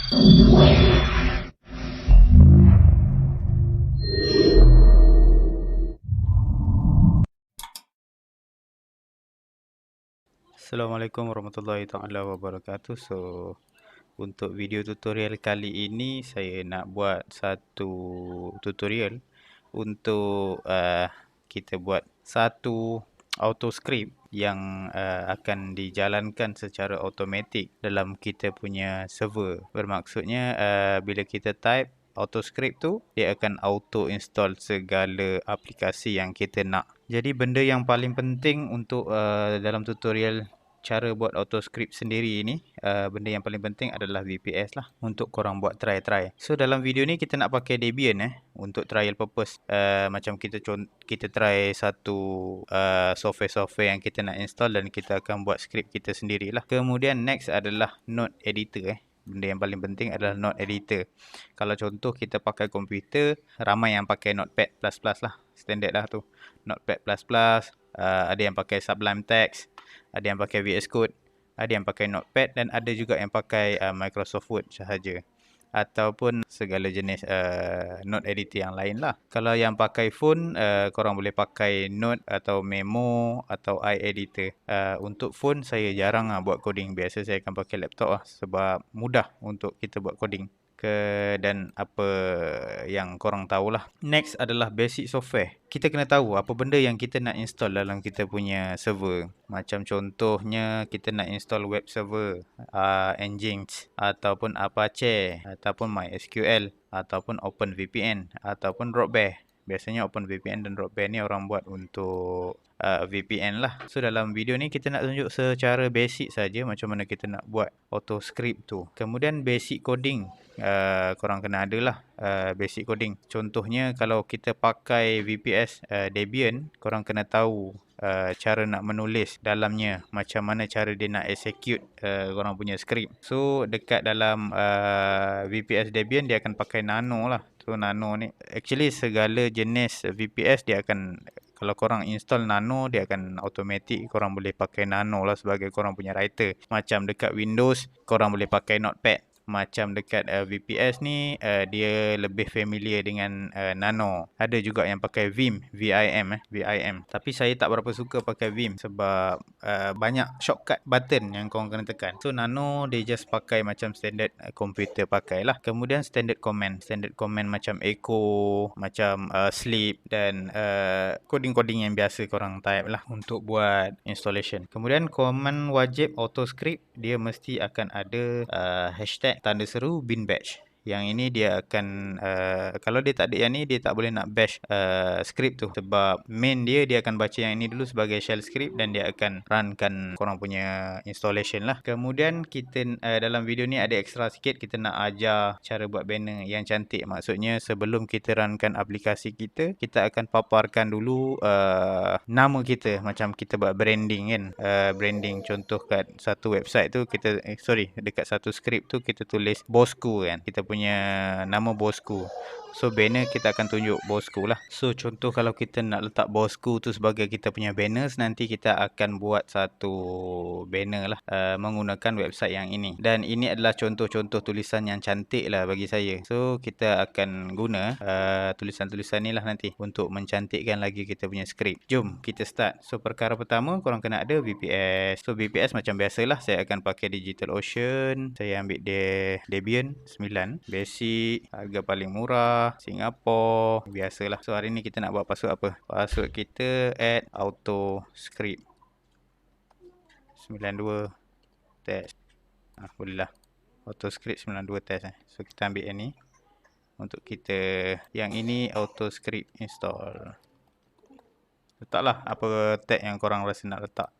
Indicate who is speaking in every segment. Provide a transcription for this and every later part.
Speaker 1: Assalamualaikum warahmatullahi taala wabarakatuh. So, untuk video tutorial kali ini saya nak buat satu tutorial untuk kita buat satu auto script yang akan dijalankan secara automatik dalam kita punya server. Bermaksudnya bila kita type auto script tu, dia akan auto install segala aplikasi yang kita nak. Jadi benda yang paling penting untuk dalam tutorial cara buat auto script sendiri ni, benda yang paling penting adalah VPS lah untuk korang buat try. So dalam video ni kita nak pakai Debian untuk trial purpose. Macam kita try satu software yang kita nak install dan kita akan buat script kita sendirilah. Kemudian next adalah node editor Benda yang paling penting adalah node editor. Kalau contoh kita pakai komputer, ramai yang pakai Notepad++ lah, standard lah tu. Notepad++, ada yang pakai Sublime Text, ada yang pakai VS Code, ada yang pakai Notepad dan ada juga yang pakai Microsoft Word sahaja. Ataupun segala jenis note editor yang lain lah. Kalau yang pakai phone, korang boleh pakai Note atau Memo atau iEditor. Untuk phone saya jarang buat coding. Biasa saya akan pakai laptop lah sebab mudah untuk kita buat coding. Dan apa yang korang tahulah. Next adalah basic software. Kita kena tahu apa benda yang kita nak install dalam kita punya server. Macam contohnya kita nak install web server, Nginx ataupun Apache ataupun MySQL ataupun OpenVPN ataupun Dropbear. Biasanya OpenVPN dan Dropbear ni orang buat untuk VPN lah. So dalam video ni kita nak tunjuk secara basic saja macam mana kita nak buat auto script tu. Kemudian basic coding, korang kena ada lah basic coding. Contohnya kalau kita pakai VPS Debian, korang kena tahu cara nak menulis dalamnya, macam mana cara dia nak execute korang punya script. So dekat dalam VPS Debian dia akan pakai Nano lah. So Nano ni actually segala jenis VPS dia akan, kalau korang install Nano, dia akan automatic korang boleh pakai Nano lah sebagai korang punya writer. Macam dekat Windows korang boleh pakai Notepad. Macam dekat VPS ni dia lebih familiar dengan Nano. Ada juga yang pakai Vim, VIM. Tapi saya tak berapa suka pakai Vim sebab banyak shortcut button yang korang kena tekan. So Nano dia just pakai macam standard komputer pakai lah. Kemudian standard command macam echo, macam sleep dan coding yang biasa korang type lah untuk buat installation. Kemudian command wajib auto script dia mesti akan ada hashtag tanda seru bin bash. Yang ini dia akan kalau dia tak ada yang ni, dia tak boleh nak bash script tu sebab main dia akan baca yang ini dulu sebagai shell script dan dia akan runkan korang punya installation lah. Kemudian kita dalam video ni ada extra sikit, kita nak ajar cara buat banner yang cantik. Maksudnya sebelum kita runkan aplikasi kita akan paparkan dulu nama kita, macam kita buat branding kan. Branding contoh kat satu website tu kita dekat satu script tu kita tulis bosku kan, kita punya nama bosku. So banner kita akan tunjuk bosku lah. So contoh kalau kita nak letak bosku tu sebagai kita punya banners, nanti kita akan buat satu banner lah menggunakan website yang ini. Dan ini adalah contoh-contoh tulisan yang cantik lah bagi saya. So kita akan guna tulisan-tulisan ni lah nanti untuk mencantikkan lagi kita punya script. Jom kita start. So perkara pertama korang kena ada VPS. So VPS macam biasalah, saya akan pakai DigitalOcean. Saya ambil dia Debian 9 basic, harga paling murah, Singapore, biasalah. So hari ni kita nak buat password apa? Password kita add auto script 92 test. Boleh lah auto script 92 test So kita ambil yang ni untuk kita, yang ini auto script install. Letaklah apa tag yang korang rasa nak letak.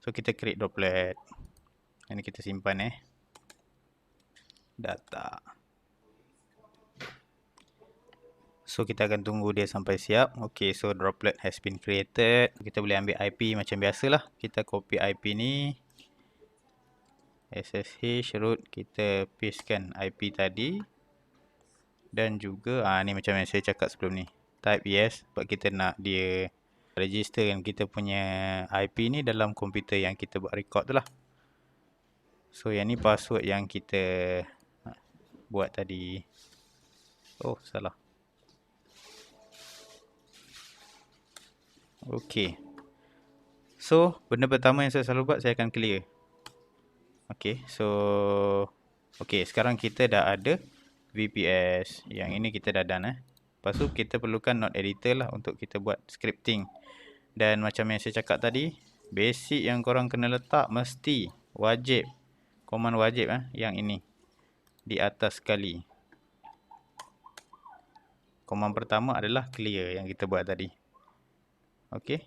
Speaker 1: So kita create droplet. Ini kita simpan data. So kita akan tunggu dia sampai siap. Okay, so droplet has been created. Kita boleh ambil IP macam biasalah. Kita copy IP ni, SSH root, kita pastekan IP tadi. Dan juga ni macam yang saya cakap sebelum ni, type yes sebab kita nak dia registerkan kita punya IP ni dalam komputer yang kita buat record tu lah. So yang ni password yang kita buat tadi. Oh, salah. Okey. So, benda pertama yang saya selalu buat, saya akan clear. Okey, so okey, sekarang kita dah ada VPS. Yang ini kita dah done. Lepas tu kita perlukan node editor lah untuk kita buat scripting. Dan macam yang saya cakap tadi, basic yang korang kena letak mesti wajib. Command wajib yang ini di atas sekali. Command pertama adalah clear yang kita buat tadi. Okey,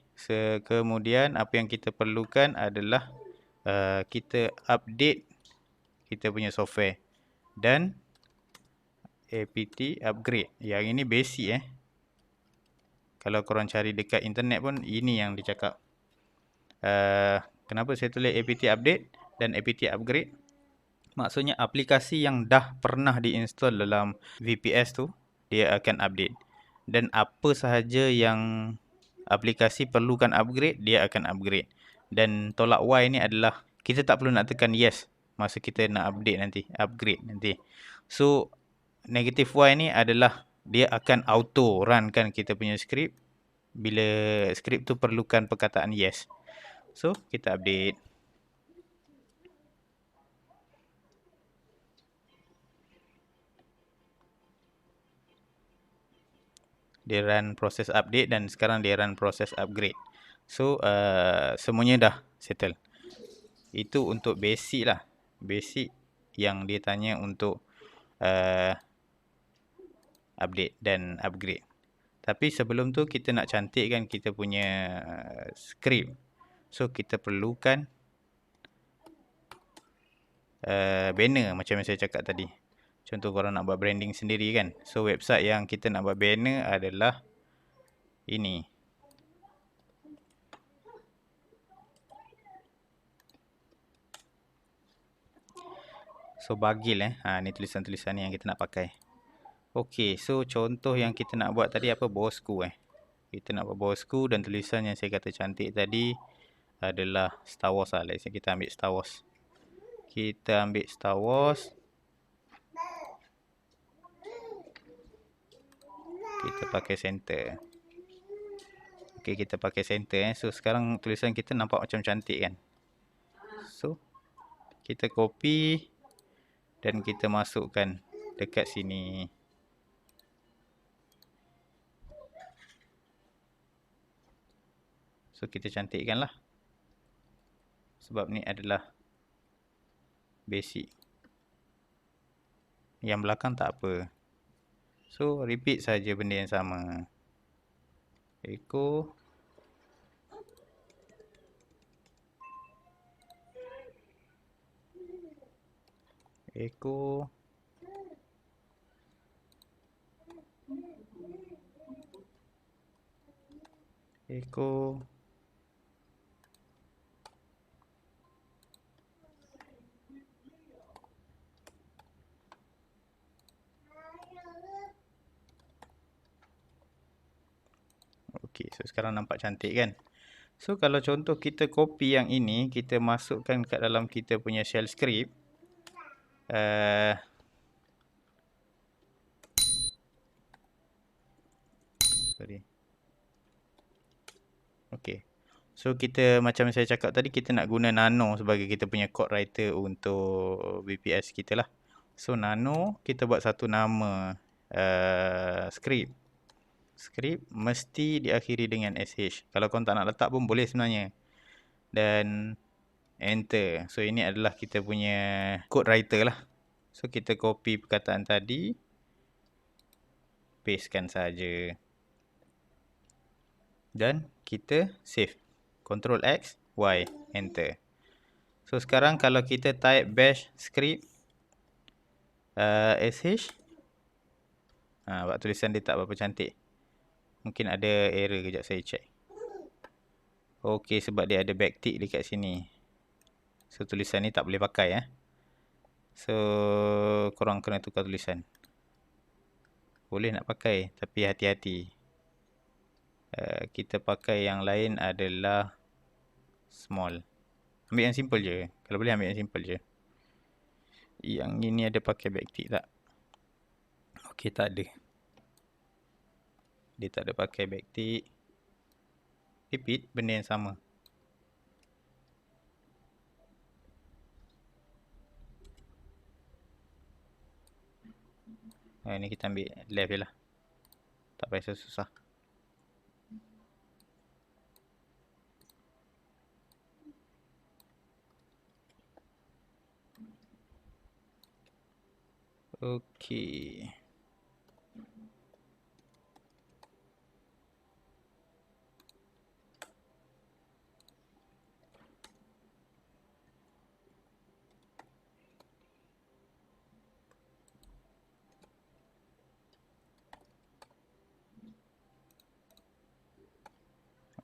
Speaker 1: kemudian apa yang kita perlukan adalah kita update kita punya software dan apt upgrade. Yang ini basic Kalau korang cari dekat internet pun ini yang dicakap. Kenapa saya tulis apt update dan apt upgrade? Maksudnya aplikasi yang dah pernah diinstal dalam VPS tu dia akan update. Dan apa sahaja yang aplikasi perlukan upgrade, dia akan upgrade. Dan tolak Y ni adalah kita tak perlu nak tekan yes masa kita nak update nanti, upgrade nanti. So negative Y ni adalah dia akan auto runkan kita punya script bila script tu perlukan perkataan yes. So kita update. Dia run proses update dan sekarang dia run proses upgrade. So semuanya dah settle. Itu untuk basic lah. Basic yang dia tanya untuk update dan upgrade. Tapi sebelum tu kita nak cantikkan kita punya script. So kita perlukan banner macam yang saya cakap tadi. Contoh korang nak buat branding sendiri kan. So website yang kita nak buat banner adalah ini. So bagil ni tulisan-tulisan ni yang kita nak pakai. Okey, so contoh yang kita nak buat tadi apa? Bosku Kita nak buat bosku dan tulisan yang saya kata cantik tadi adalah Star Wars lah. Let's say kita ambil Star Wars. Kita ambil Star Wars. Kita pakai center. Okey, kita pakai center So sekarang tulisan kita nampak macam cantik kan. So kita copy dan kita masukkan dekat sini. So kita cantikkan lah. Sebab ni adalah basic. Yang belakang tak apa. So repeat saja benda yang sama. Echo. Echo. Echo. Okey, so sekarang nampak cantik kan. So kalau contoh kita copy yang ini, kita masukkan kat dalam kita punya shell script. Sorry. Okey. So kita macam saya cakap tadi, kita nak guna Nano sebagai kita punya code writer untuk VPS kita lah. So Nano kita buat satu nama script. Script mesti diakhiri dengan sh. Kalau korang tak nak letak pun boleh sebenarnya. Dan enter. So ini adalah kita punya code writer lah. So kita copy perkataan tadi, pastekan saja. Dan kita save. Ctrl X, Y, enter. So sekarang kalau kita type bash script sh, buat tulisan dia tak berapa cantik. Mungkin ada error, kejap saya check. Okey, sebab dia ada backtick dekat sini. So tulisan ni tak boleh pakai So korang kena tukar tulisan. Boleh nak pakai tapi hati-hati. Kita pakai yang lain adalah small. Ambil yang simple je. Kalau boleh ambil yang simple je. Yang ini ada pakai backtick tak? Okey, tak ada. Dia tak ada pakai backtick. Repeat benda yang sama. Ni kita ambil left je lah. Tak payah susah. Okey.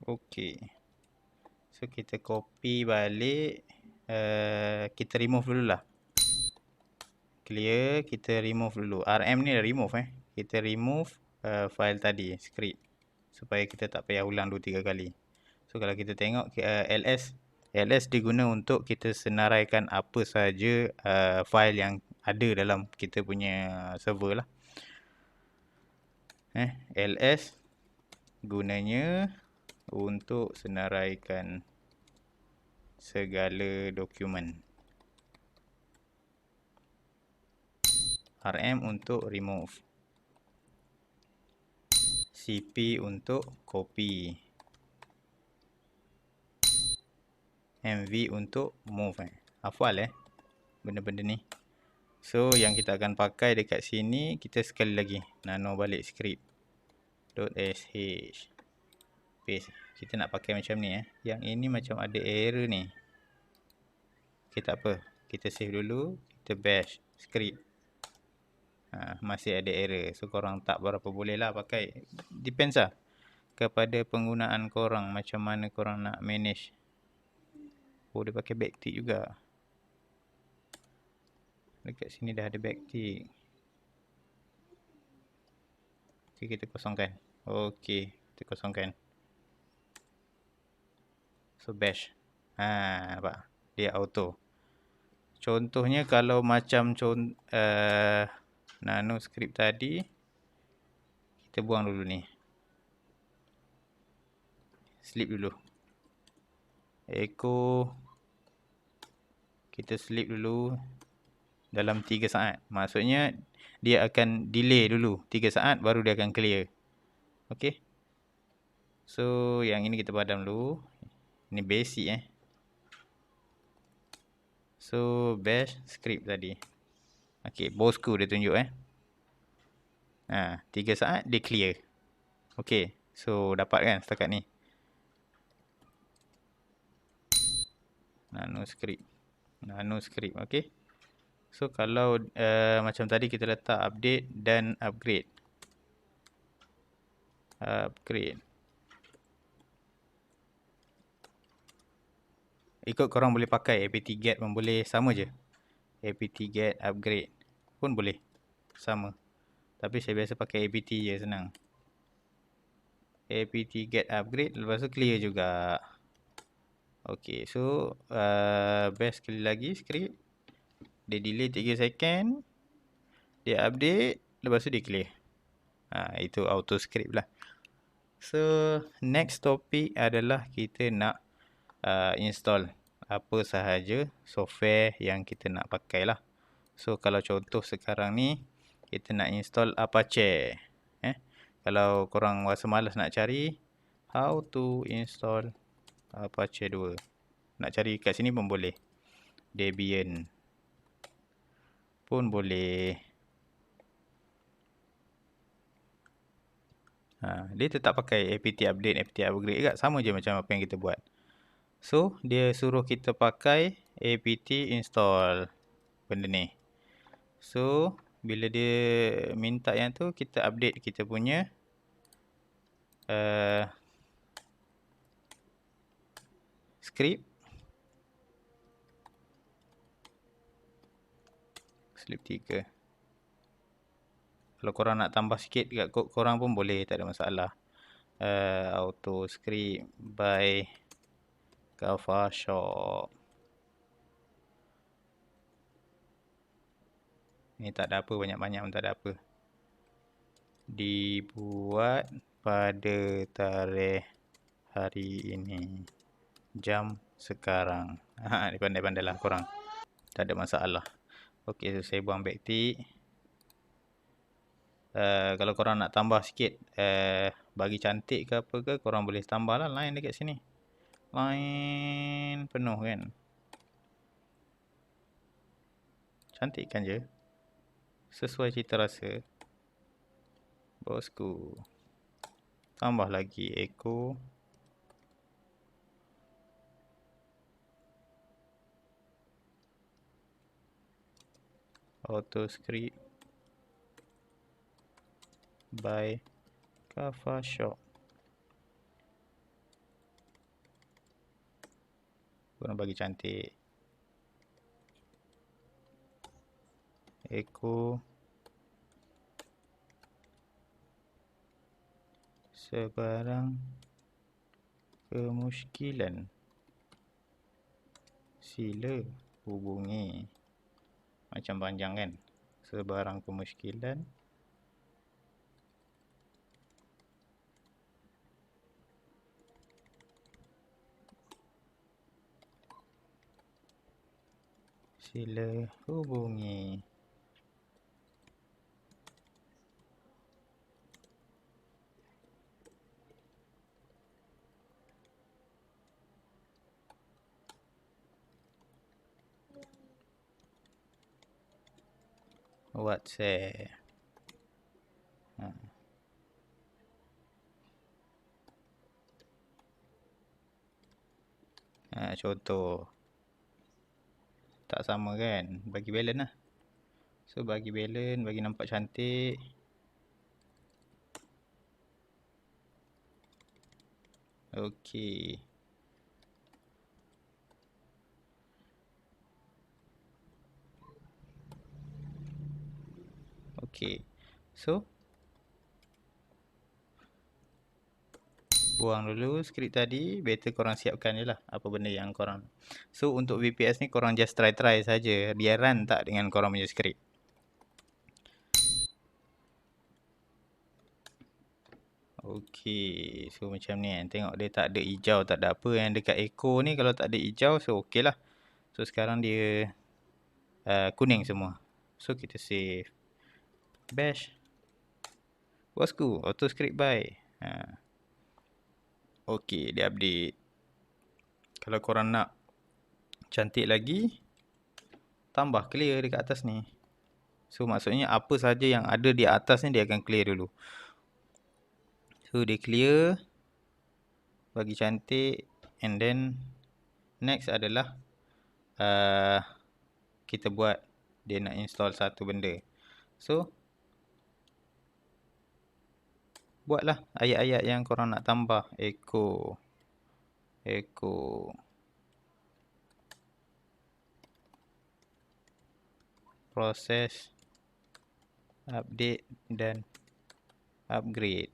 Speaker 1: Okey. So kita copy balik. Kita remove dululah. Clear, kita remove dulu. RM ni dah remove Kita remove file tadi, script. Supaya kita tak payah ulang 2-3 kali. So kalau kita tengok LS diguna untuk kita senaraikan apa sahaja file yang ada dalam kita punya server lah. LS gunanya untuk senaraikan segala dokumen. RM untuk remove. CP untuk copy. MV untuk move. Hafal benda-benda ni. So yang kita akan pakai dekat sini, kita sekali lagi nano balik script .sh. Paste. Kita nak pakai macam ni Yang ini macam ada error ni. Okay, tak apa. Kita save dulu, kita bash script. Masih ada error. So korang tak berapa boleh lah pakai. Depends lah kepada penggunaan korang, macam mana korang nak manage. Dia pakai backtick juga. Dekat sini dah ada backtick. Okay, kita kosongkan. Okay, kita kosongkan. So bash. Nampak? Dia auto. Contohnya kalau macam nano script tadi, kita buang dulu ni. Sleep dulu. Echo. Kita sleep dulu dalam 3 saat. Maksudnya dia akan delay dulu 3 saat baru dia akan clear. Okay. So yang ini kita padam dulu. Ini basic So bash script tadi. Okay, bosku dia tunjuk 3 saat dia clear. Okay, so dapat kan setakat ni. Nano script, okay. So kalau macam tadi kita letak update dan upgrade. Ikut korang boleh pakai apt-get pun boleh, sama je. Apt-get upgrade pun boleh, sama. Tapi saya biasa pakai apt je, senang. Apt-get upgrade, lepas tu clear juga. Okay, so bash sekali lagi script. Dia delay 3 second. Dia update, lepas tu dia clear. Itu auto script lah. So next topic adalah kita nak install apa sahaja software yang kita nak pakai lah. So kalau contoh sekarang ni kita nak install Apache. Kalau korang rasa malas nak cari how to install Apache 2, nak cari kat sini pun boleh. Debian pun boleh. Dia tetap pakai apt update, apt upgrade juga, sama je macam apa yang kita buat. So dia suruh kita pakai apt install benda ni. So bila dia minta yang tu, kita update kita punya script. Slip 3. Kalau korang nak tambah sikit dekat kod korang pun boleh, tak ada masalah. Auto script by Kavashop. Ni tak ada apa, banyak-banyak pun tak ada apa. dibuat pada tarikh hari ini, jam sekarang. Ni pandai-pandai lah korang, tak ada masalah. Okey, so saya buang backtick. Kalau korang nak tambah sikit, bagi cantik ke apa ke, korang boleh tambah lah line dekat sini. Line penuh kan. Cantik kan je. Sesuai cita rasa. Bosku. Tambah lagi echo. Auto script by Kava Shop. Korang bagi cantik. Echo. Sebarang kemusykilan, sila hubungi. Macam panjang kan. Sebarang kemusykilan, sila hubungi. WhatsApp. Contoh. Tak sama kan. Bagi balance lah. So bagi balance, bagi nampak cantik. Okey. Okey. So buang dulu skrip tadi. Better korang siapkan je lah apa benda yang korang. So untuk VPS ni korang just try saja. Dia run tak dengan korang punya skrip. Okey. So macam ni kan. Tengok dia tak ada hijau, tak ada apa. Yang dekat echo ni kalau tak ada hijau, so okey lah. So sekarang dia kuning semua. So kita save. Bash. Bosku, auto script by. Okey, dia update. Kalau korang nak cantik lagi, tambah clear dekat atas ni. So maksudnya apa saja yang ada di atas ni dia akan clear dulu. So dia clear, bagi cantik, and then next adalah kita buat dia nak install satu benda. So buatlah ayat-ayat yang korang nak tambah. Echo proses update dan upgrade.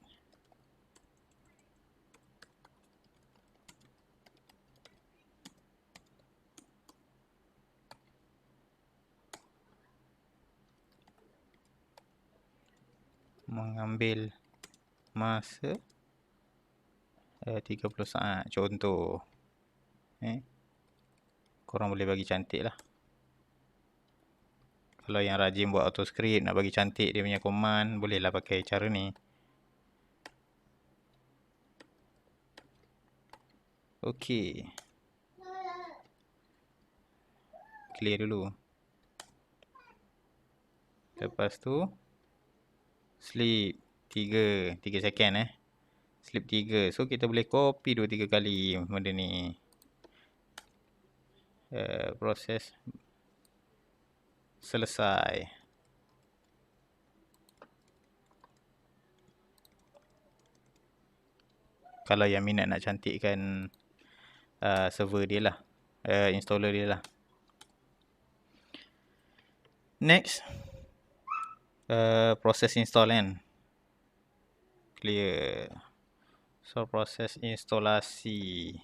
Speaker 1: Mengambil masa 30 saat. Contoh. Korang boleh bagi cantik lah. Kalau yang rajin buat auto script, nak bagi cantik dia punya command, bolehlah pakai cara ni. Okey. Clear dulu. Lepas tu sleep 3 second Sleep 3. So kita boleh copy 2-3 kali benda ni. Proses selesai. Kalau yang minat nak cantikkan server dia lah, installer dia lah. Next, proses install kan. Clear. So proses instalasi.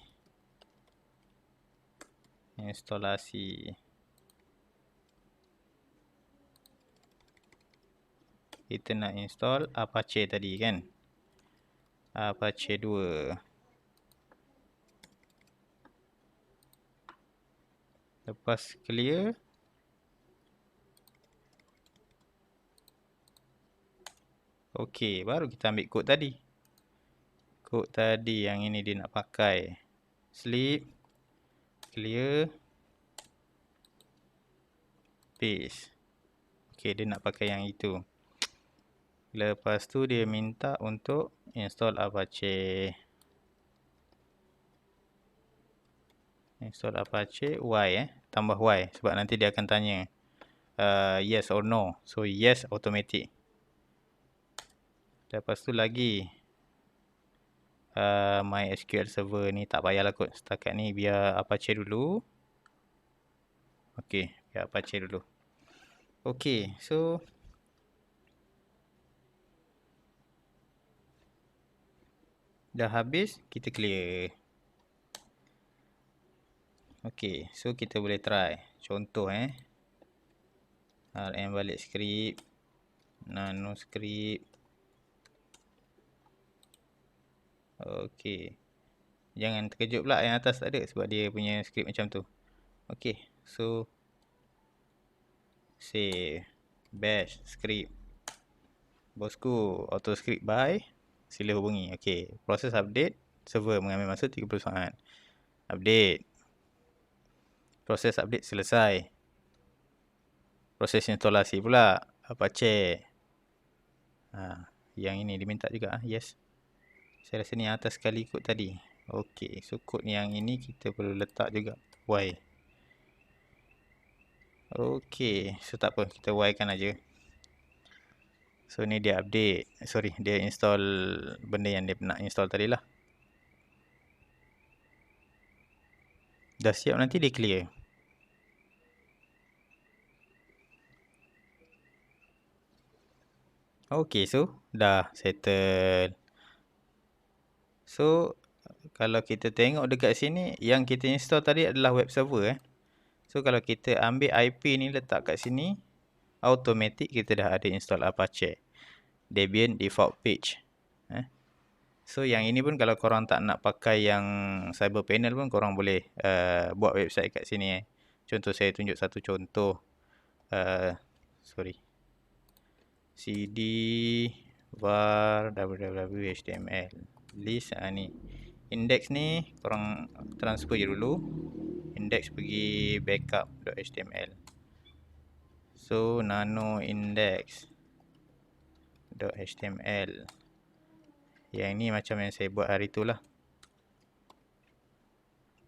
Speaker 1: Kita nak install Apache tadi kan. Apache 2. Lepas clear. Okey, baru kita ambil kod tadi. Kod tadi yang ini dia nak pakai. Sleep. Clear. Paste. Okey, dia nak pakai yang itu. Lepas tu dia minta untuk install Apache. Install Apache Y tambah Y sebab nanti dia akan tanya yes or no. So yes automatic. Lepas tu lagi MySQL server ni tak payahlah kot. Setakat ni biar Apache dulu. Okey, biar Apache dulu. Okey, so dah habis, kita clear. Okey, so kita boleh try. Contoh rm balik script, nano script. Okey. Jangan terkejut pula yang atas tak ada sebab dia punya script macam tu. Okey, so save bash script. Bosku auto script by sila hubungi. Okey, proses update server mengambil masa 30 saat. Update. Proses update selesai. Proses instalasi pula Apache. Yang ini diminta juga yes. Saya rasa ni atas sekali kod tadi. Okey, so kod yang ini kita perlu letak juga Y. Okey, so tak apa, kita Y kan aja. So ni dia update. Sorry, dia install benda yang dia nak install tadi lah. Dah siap nanti dia clear. Okey, so dah settle. So kalau kita tengok dekat sini, yang kita install tadi adalah web server So kalau kita ambil IP ni letak kat sini, automatic kita dah ada install Apache. Debian default page. So yang ini pun kalau korang tak nak pakai yang cyber panel pun korang boleh buat website kat sini Contoh saya tunjuk satu contoh. cd var www html list ni. Index ni korang transfer je dulu. Index pergi backup.html. So nano index.html. Yang ni macam yang saya buat hari tu lah.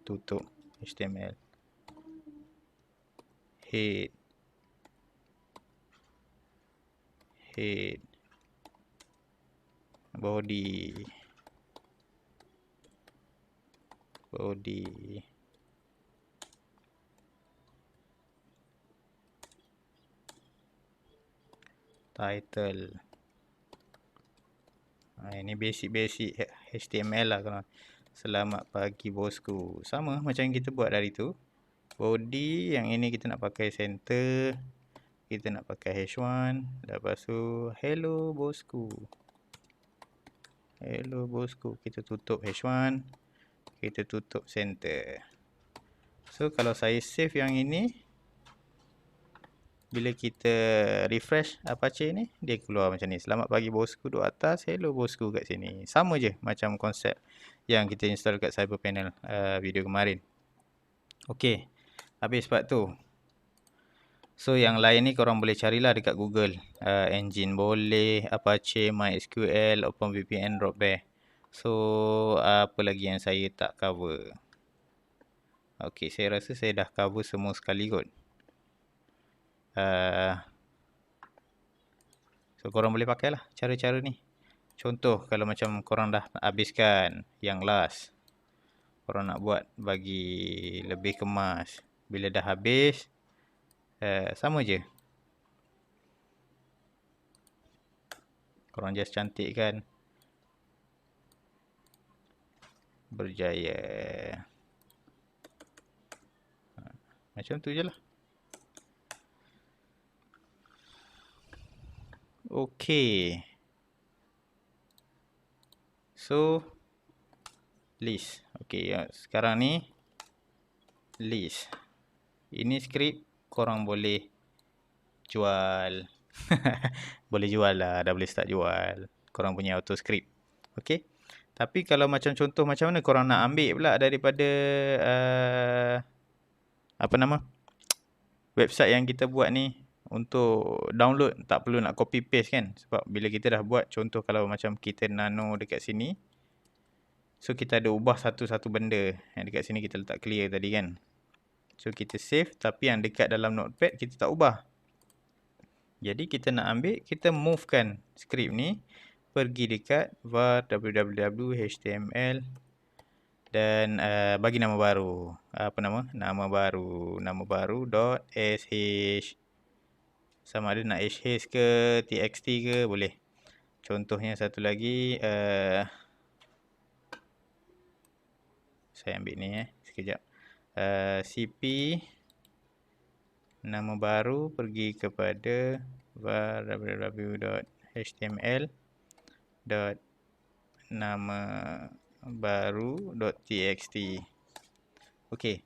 Speaker 1: Tutup HTML. Head. Body. Title. Ini basic HTML lah kalau. Selamat pagi bosku. Sama macam yang kita buat dari tu. Body yang ini kita nak pakai center. Kita nak pakai H1. Lepas tu hello bosku. Kita tutup H1. Kita tutup center. So kalau saya save yang ini, bila kita refresh Apache ni, dia keluar macam ni. Selamat pagi bosku duduk atas, hello bosku kat sini. Sama je macam konsep yang kita install kat CyberPanel video kemarin. Okey, habis part tu. So yang lain ni korang boleh carilah dekat Google. Engine boleh, Apache, MySQL, OpenVPN, Dropbear. So apa lagi yang saya tak cover? Okey, saya rasa saya dah cover semua sekali kot. So korang boleh pakai lah cara-cara ni. Contoh kalau macam korang dah habiskan yang last, korang nak buat bagi lebih kemas. Bila dah habis, sama je. Korang just cantikkan. Berjaya. Macam tu je lah. Okey. So, list. Okey, sekarang ni list. Ini skrip korang boleh jual. Boleh jual lah, dah boleh start jual. Korang punya auto script. Okey. Tapi kalau macam contoh macam mana korang nak ambil pula daripada apa nama? Website yang kita buat ni untuk download, tak perlu nak copy paste kan? Sebab bila kita dah buat, contoh kalau macam kita nano dekat sini, so kita ada ubah satu-satu benda. Yang dekat sini kita letak clear tadi kan. So kita save, tapi yang dekat dalam notepad kita tak ubah. Jadi kita nak ambil, kita movekan skrip ni pergi dekat var www.html dan bagi nama baru. Apa nama? Nama baru .sh. Sama ada nak sh ke txt ke boleh. Contohnya satu lagi, saya ambil ni sekejap. cp nama baru pergi kepada var www.html.namabaru.txt. Okey.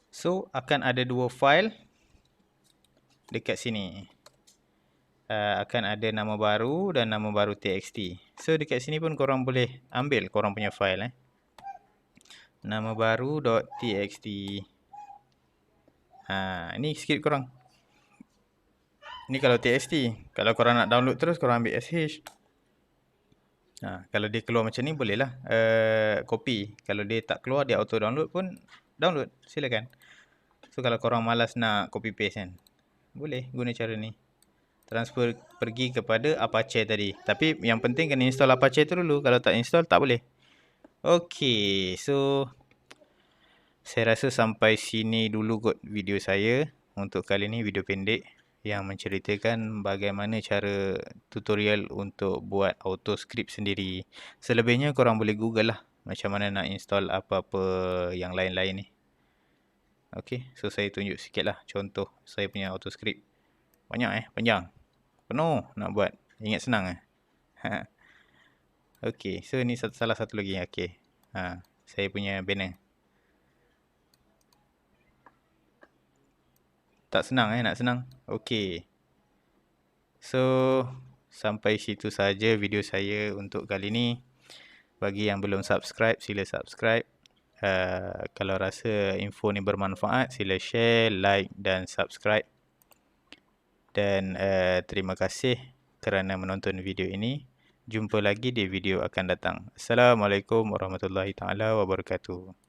Speaker 1: So akan ada dua file dekat sini. Akan ada nama baru dan nama baru txt. So dekat sini pun korang boleh ambil korang punya file nama baru.txt. Ini skrip korang. Ni kalau txt. Kalau korang nak download terus, korang ambil sh. Kalau dia keluar macam ni, bolehlah copy. Kalau dia tak keluar, dia auto download pun download. Silakan. So kalau korang malas nak copy paste kan, boleh guna cara ni. Transfer pergi kepada Apache tadi. Tapi yang penting kena install Apache tu dulu. Kalau tak install, tak boleh. Okey, so saya rasa sampai sini dulu kot video saya. Untuk kali ni video pendek yang menceritakan bagaimana cara tutorial untuk buat auto script sendiri. Selebihnya korang boleh google lah macam mana nak install apa-apa yang lain-lain ni. Okey, so saya tunjuk sikit lah contoh saya punya auto script. Banyak panjang. Penuh nak buat. Ingat senang Okey, so ni salah satu lagi. Okey. Saya punya banner. Tak senang nak senang. Okey. So, sampai situ saja video saya untuk kali ni. Bagi yang belum subscribe, sila subscribe. Kalau rasa info ni bermanfaat, sila share, like dan subscribe. Dan terima kasih kerana menonton video ini. Jumpa lagi di video akan datang. Assalamualaikum warahmatullahi taala wabarakatuh.